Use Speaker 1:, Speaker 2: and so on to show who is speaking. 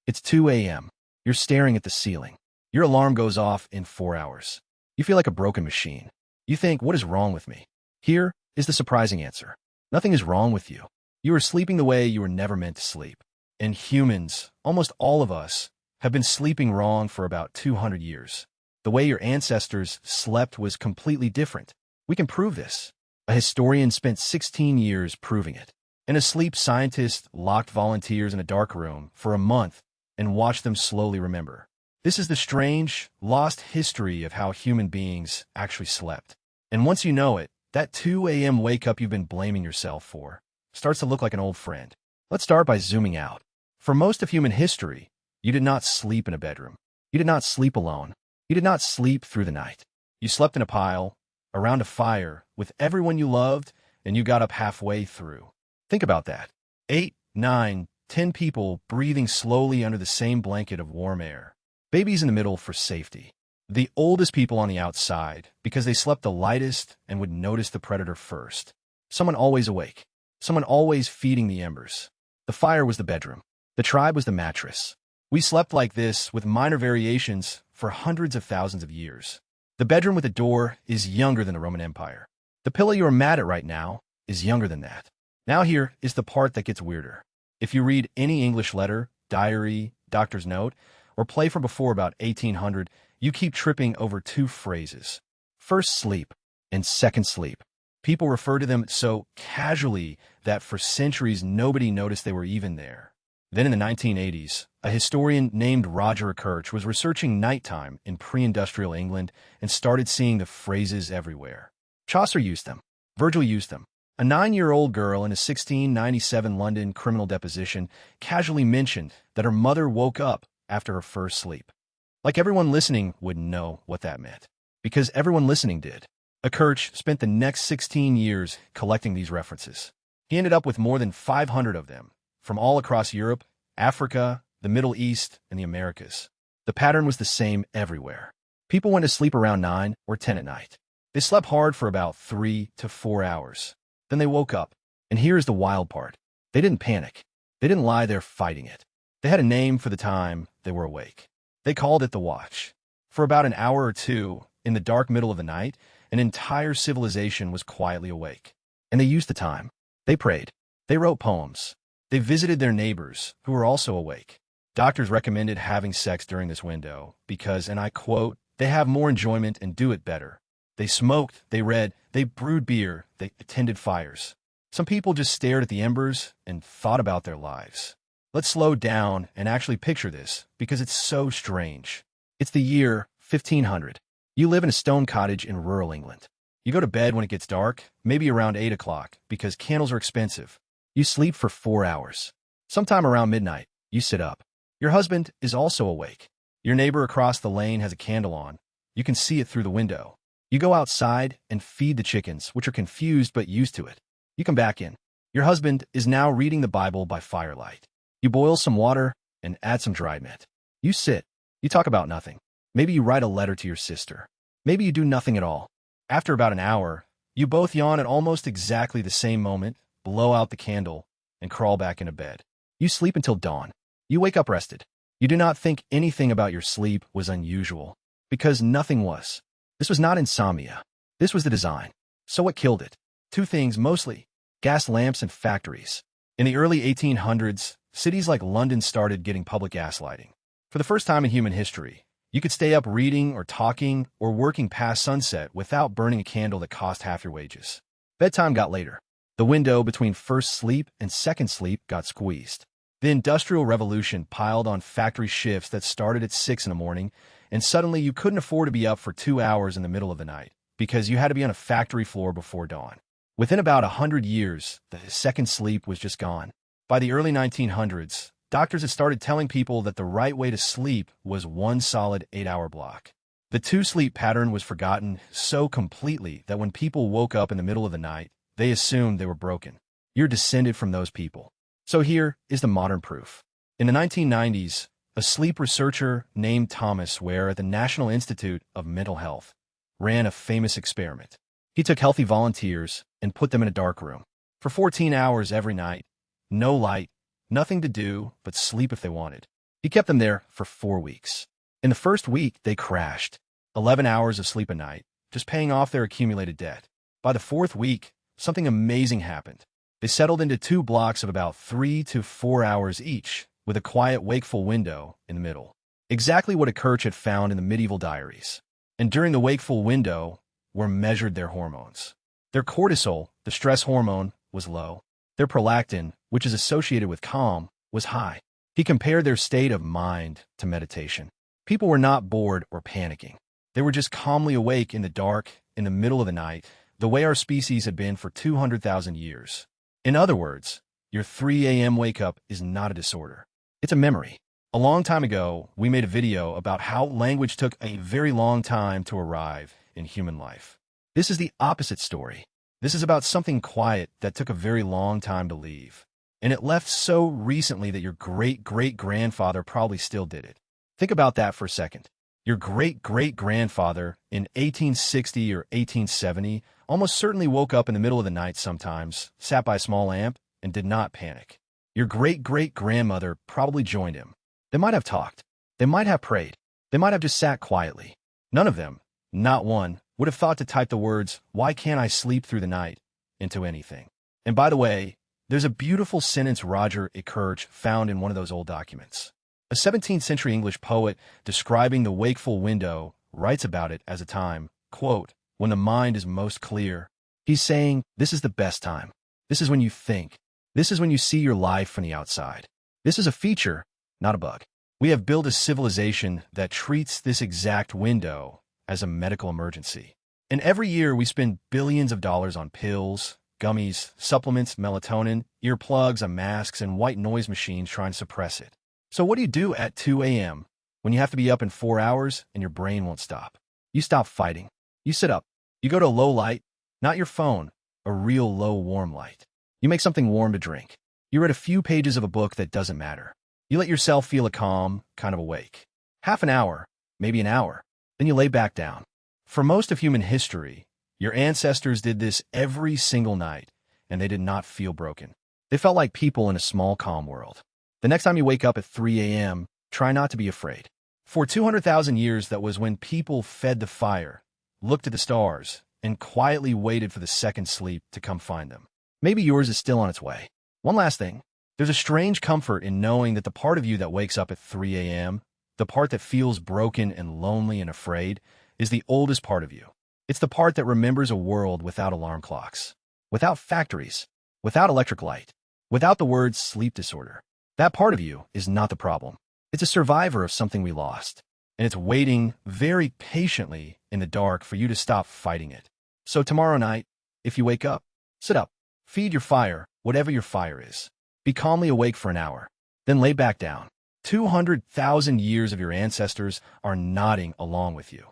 Speaker 1: It's 2 a.m. You're staring at the ceiling. Your alarm goes off in 4 hours. You feel like a broken machine. You think, what is wrong with me? Here is the surprising answer. Nothing is wrong with you. You are sleeping the way you were never meant to sleep. And humans, almost all of us, have been sleeping wrong for about 200 years. The way your ancestors slept was completely different. We can prove this. A historian spent 16 years proving it. In a sleep scientist locked volunteers in a dark room for a month and watched them slowly remember. This is the strange, lost history of how human beings actually slept. And once you know it, that 2 a.m. wake-up you've been blaming yourself for starts to look like an old friend. Let's start by zooming out. For most of human history, you did not sleep in a bedroom. You did not sleep alone. You did not sleep through the night. You slept in a pile, around a fire, with everyone you loved, and you got up halfway through. Think about that. 8, 9, 10 people breathing slowly under the same blanket of warm air. Babies in the middle for safety. The oldest people on the outside because they slept the lightest and would notice the predator first. Someone always awake. Someone always feeding the embers. The fire was the bedroom. The tribe was the mattress. We slept like this with minor variations for hundreds of thousands of years. The bedroom with a door is younger than the Roman Empire. The pillow you are mad at right now is younger than that. Now here is the part that gets weirder. If you read any English letter, diary, doctor's note, or play from before about 1800, you keep tripping over two phrases. First sleep and second sleep. People refer to them so casually that for centuries nobody noticed they were even there. Then in the 1980s, a historian named Roger Ekirch was researching nighttime in pre-industrial England and started seeing the phrases everywhere. Chaucer used them. Virgil used them. A 9-year-old girl in a 1697 London criminal deposition casually mentioned that her mother woke up after her first sleep. Like everyone listening would know what that meant, because everyone listening did. Ekirch spent the next 16 years collecting these references. He ended up with more than 500 of them, from all across Europe, Africa, the Middle East, and the Americas. The pattern was the same everywhere. People went to sleep around 9 or 10 at night. They slept hard for about 3 to 4 hours. Then they woke up. And here's the wild part. They didn't panic. They didn't lie there fighting it. They had a name for the time they were awake. They called it the watch. For about an hour or two, in the dark middle of the night, an entire civilization was quietly awake. And they used the time. They prayed. They wrote poems. They visited their neighbors, who were also awake. Doctors recommended having sex during this window because, and I quote, they have more enjoyment and do it better. They smoked, they read, they brewed beer, they attended fires. Some people just stared at the embers and thought about their lives. Let's slow down and actually picture this, because it's so strange. It's the year 1500. You live in a stone cottage in rural England. You go to bed when it gets dark, maybe around 8 o'clock, because candles are expensive. You sleep for 4 hours. Sometime around midnight, you sit up. Your husband is also awake. Your neighbor across the lane has a candle on. You can see it through the window. You go outside and feed the chickens, which are confused but used to it. You come back in. Your husband is now reading the Bible by firelight. You boil some water and add some dried mint. You sit. You talk about nothing. Maybe you write a letter to your sister. Maybe you do nothing at all. After about an hour, you both yawn at almost exactly the same moment, blow out the candle, and crawl back into bed. You sleep until dawn. You wake up rested. You do not think anything about your sleep was unusual, because nothing was. This was not insomnia. This was the design. So what killed it? Two things mostly: gas lamps and factories. In the early 1800s, cities like London started getting public gas lighting. For the first time in human history, you could stay up reading or talking or working past sunset without burning a candle that cost half your wages. Bedtime got later. The window between first sleep and second sleep got squeezed. The Industrial Revolution piled on factory shifts that started at 6 in the morning, and suddenly you couldn't afford to be up for 2 hours in the middle of the night because you had to be on a factory floor before dawn. Within about 100 years, the second sleep was just gone. By the early 1900s, doctors had started telling people that the right way to sleep was one solid 8-hour block. The two-sleep pattern was forgotten so completely that when people woke up in the middle of the night, they assumed they were broken. You're descended from those people. So here is the modern proof. In the 1990s, a sleep researcher named Thomas Wehr at the National Institute of Mental Health ran a famous experiment. He took healthy volunteers and put them in a dark room for 14 hours every night. No light, nothing to do but sleep if they wanted. He kept them there for 4 weeks. In the first week, they crashed. 11 hours of sleep a night, just paying off their accumulated debt. By the 4th week, something amazing happened. They settled into 2 blocks of about 3 to 4 hours each, with a quiet wakeful window in the middle. Exactly what Ekirch had found in the medieval diaries. And during the wakeful window were measured their hormones. Their cortisol, the stress hormone, was low. Their prolactin, which is associated with calm, was high. He compared their state of mind to meditation. People were not bored or panicking. They were just calmly awake in the dark, in the middle of the night, the way our species had been for 200,000 years. In other words, your 3 a.m. wake-up is not a disorder. It's a memory. A long time ago, we made a video about how language took a very long time to arrive in human life. This is the opposite story. This is about something quiet that took a very long time to leave. And it left so recently that your great-great-grandfather probably still did it. Think about that for a second. Your great-great-grandfather in 1860 or 1870 almost certainly woke up in the middle of the night sometimes, sat by a small lamp, and did not panic. Your great-great-grandmother probably joined him. They might have talked. They might have prayed. They might have just sat quietly. None of them, not one, would have thought to type the words, "Why can't I sleep through the night?" into anything. And by the way, there's a beautiful sentence Roger Ekirch found in one of those old documents. A 17th century English poet describing the wakeful window writes about it as a time, quote, when the mind is most clear. He's saying, this is the best time. This is when you think. This is when you see your life from the outside. This is a feature, not a bug. We have built a civilization that treats this exact window as a medical emergency. And every year we spend billions of dollars on pills, gummies, supplements, melatonin, earplugs, and masks, and white noise machines trying to suppress it. So what do you do at 2 a.m. when you have to be up in 4 hours and your brain won't stop? You stop fighting. You sit up. You go to a low light, not your phone, a real low warm light. You make something warm to drink. You read a few pages of a book that doesn't matter. You let yourself feel a calm, kind of awake. Half an hour, maybe an hour. Then you lay back down. For most of human history, your ancestors did this every single night, and they did not feel broken. They felt like people in a small, calm world. The next time you wake up at 3 a.m., try not to be afraid. For 200,000 years, that was when people fed the fire, looked at the stars, and quietly waited for the second sleep to come find them. Maybe yours is still on its way. One last thing. There's a strange comfort in knowing that the part of you that wakes up at 3 a.m., the part that feels broken and lonely and afraid, is the oldest part of you. It's the part that remembers a world without alarm clocks, without factories, without electric light, without the word sleep disorder. That part of you is not the problem. It's a survivor of something we lost, and it's waiting very patiently in the dark for you to stop fighting it. So tomorrow night, if you wake up, sit up, feed your fire, whatever your fire is. Be calmly awake for an hour, then lay back down. 200,000 years of your ancestors are nodding along with you.